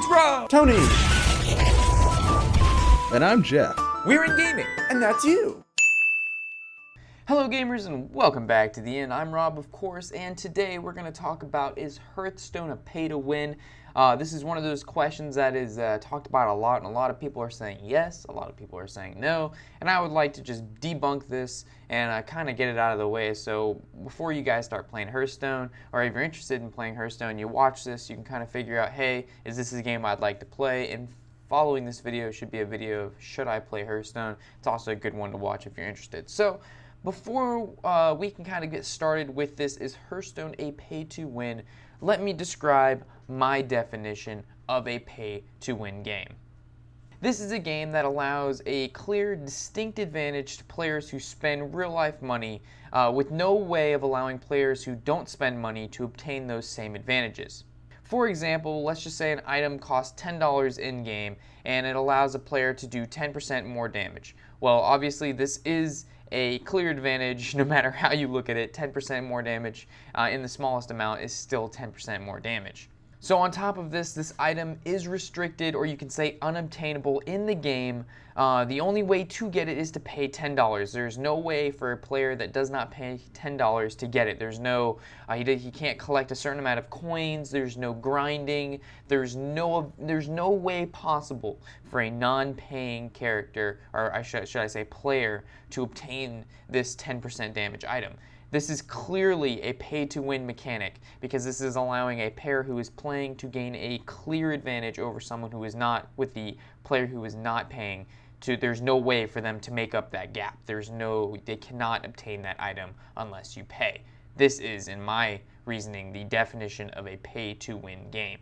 It's Rob! Tony! And I'm Jeff. We're in gaming. And that's you. Hello gamers and welcome back to the Inn. I'm Rob, of course, and today we're going to talk about, is Hearthstone a pay to win? This is one of those questions that is talked about a lot, and a lot of people are saying yes, a lot of people are saying no, and I would like to just debunk this and kind of get it out of the way. So before you guys start playing Hearthstone, or if you're interested in playing Hearthstone, you watch this, you can kind of figure out, hey, is this a game I'd like to play? And following this video should be a video of should I play Hearthstone. It's also a good one to watch if you're interested. So before we can kind of get started with this, is Hearthstone a pay-to-win? Let me describe my definition of a pay-to-win game. This is a game that allows a clear, distinct advantage to players who spend real-life money with no way of allowing players who don't spend money to obtain those same advantages. For example, let's just say an item costs $10 in-game and it allows a player to do 10% more damage. Well, obviously this is a clear advantage no matter how you look at it. 10% more damage in the smallest amount is still 10% more damage. So on top of this, this item is restricted, or you can say unobtainable in the game. The only way to get it is to pay $10. There's no way for a player that does not pay $10 to get it. There's no, he can't collect a certain amount of coins. There's no grinding. There's no way possible for a non-paying character, or should I say player, to obtain this 10% damage item. This is clearly a pay-to-win mechanic because this is allowing a player who is playing to gain a clear advantage over someone who is not, with the player who is not paying. There's no way for them to make up that gap. They cannot obtain that item unless you pay. This is, in my reasoning, the definition of a pay-to-win game.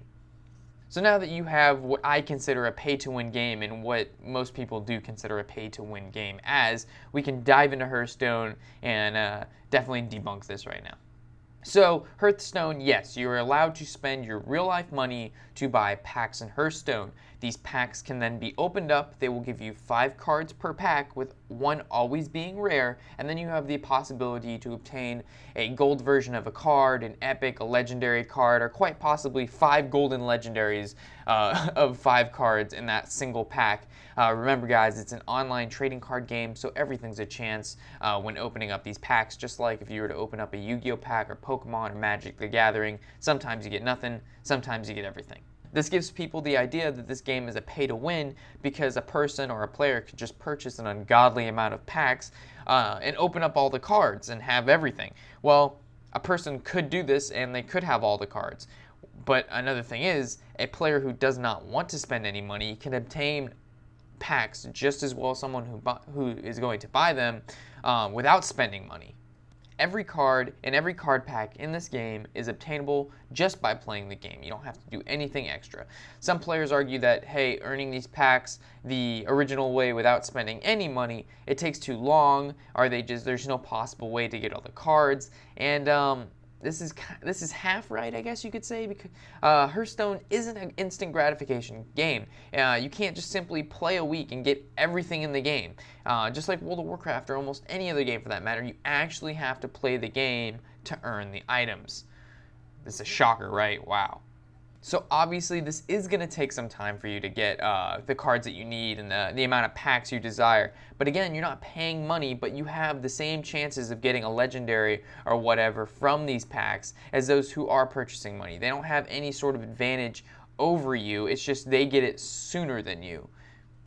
So now that you have what I consider a pay-to-win game and what most people do consider a pay-to-win game as, we can dive into Hearthstone and definitely debunk this right now. So Hearthstone, yes, you're allowed to spend your real-life money to buy packs in Hearthstone. These packs can then be opened up. They will give you 5 cards per pack, with one always being rare, and then you have the possibility to obtain a gold version of a card, an epic, a legendary card, or quite possibly 5 golden legendaries of 5 cards in that single pack. Remember guys, it's an online trading card game, so everything's a chance when opening up these packs, just like if you were to open up a Yu-Gi-Oh pack or Pokemon or Magic the Gathering. Sometimes you get nothing, sometimes you get everything. This gives people the idea that this game is a pay-to-win because a person or a player could just purchase an ungodly amount of packs and open up all the cards and have everything. Well, a person could do this and they could have all the cards. But another thing is, a player who does not want to spend any money can obtain packs just as well as someone who is going to buy them without spending money. Every card and every card pack in this game is obtainable just by playing the game. You don't have to do anything extra. Some players argue that, hey, earning these packs the original way without spending any money, it takes too long, or there's no possible way to get all the cards. And this is half right, I guess you could say, because Hearthstone isn't an instant gratification game. You can't just simply play a week and get everything in the game. Just like World of Warcraft or almost any other game for that matter, you actually have to play the game to earn the items. This is a shocker, right? Wow. So obviously this is going to take some time for you to get the cards that you need and the amount of packs you desire. But again, you're not paying money, but you have the same chances of getting a legendary or whatever from these packs as those who are purchasing money. They don't have any sort of advantage over you. It's just they get it sooner than you.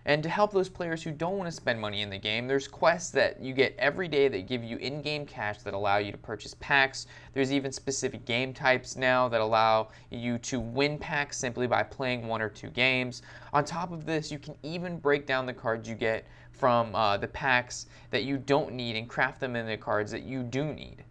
And to help those players who don't want to spend money in the game, there's quests that you get every day that give you in-game cash that allow you to purchase packs. There's even specific game types now that allow you to win packs simply by playing 1 or 2 games. On top of this, you can even break down the cards you get from the packs that you don't need and craft them into cards that you do need.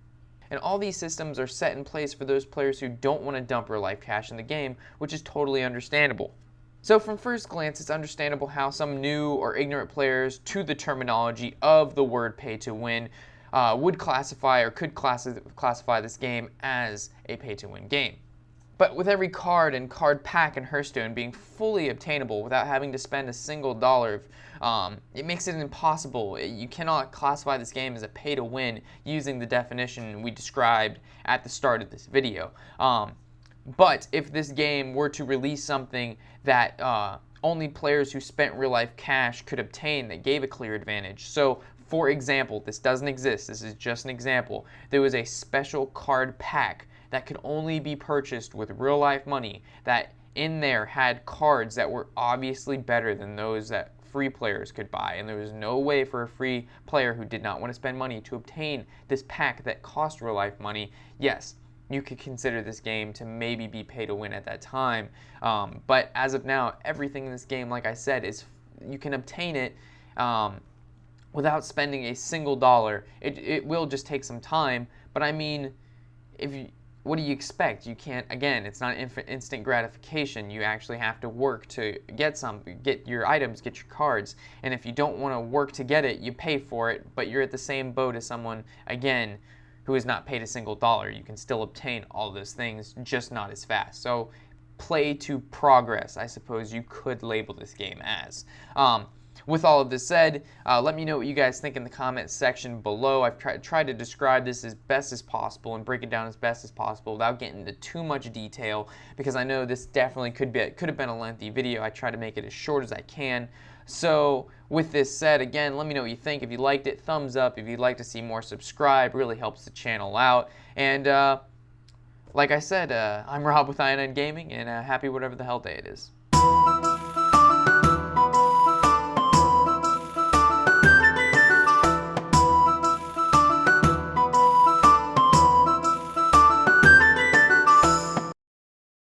And all these systems are set in place for those players who don't want to dump real life cash in the game, which is totally understandable. So from first glance, it's understandable how some new or ignorant players to the terminology of the word pay to win would classify or could classify this game as a pay to win game. But with every card and card pack in Hearthstone being fully obtainable without having to spend a single dollar, it makes it impossible. You cannot classify this game as a pay to win using the definition we described at the start of this video. But if this game were to release something that only players who spent real life cash could obtain that gave a clear advantage. So, for example, this doesn't exist, this is just an example. There was a special card pack that could only be purchased with real life money that in there had cards that were obviously better than those that free players could buy, and there was no way for a free player who did not want to spend money to obtain this pack that cost real life money. Yes, you could consider this game to maybe be pay to win at that time. But as of now, everything in this game, like I said, is you can obtain it without spending a single dollar. It will just take some time, but I mean, if you, what do you expect? You can't, again, it's not instant gratification. You actually have to work to get your items, get your cards. And if you don't want to work to get it, you pay for it, but you're at the same boat as someone, again, who has not paid a single dollar. You can still obtain all those things, just not as fast. So play to progress, I suppose you could label this game as. With all of this said, let me know what you guys think in the comments section below. I've tried to describe this as best as possible and break it down as best as possible without getting into too much detail, because I know this definitely could have been a lengthy video. I try to make it as short as I can. So with this said, again, let me know what you think. If you liked it, thumbs up. If you'd like to see more, subscribe. Really helps the channel out. And like I said, I'm Rob with INN Gaming, and happy whatever the hell day it is.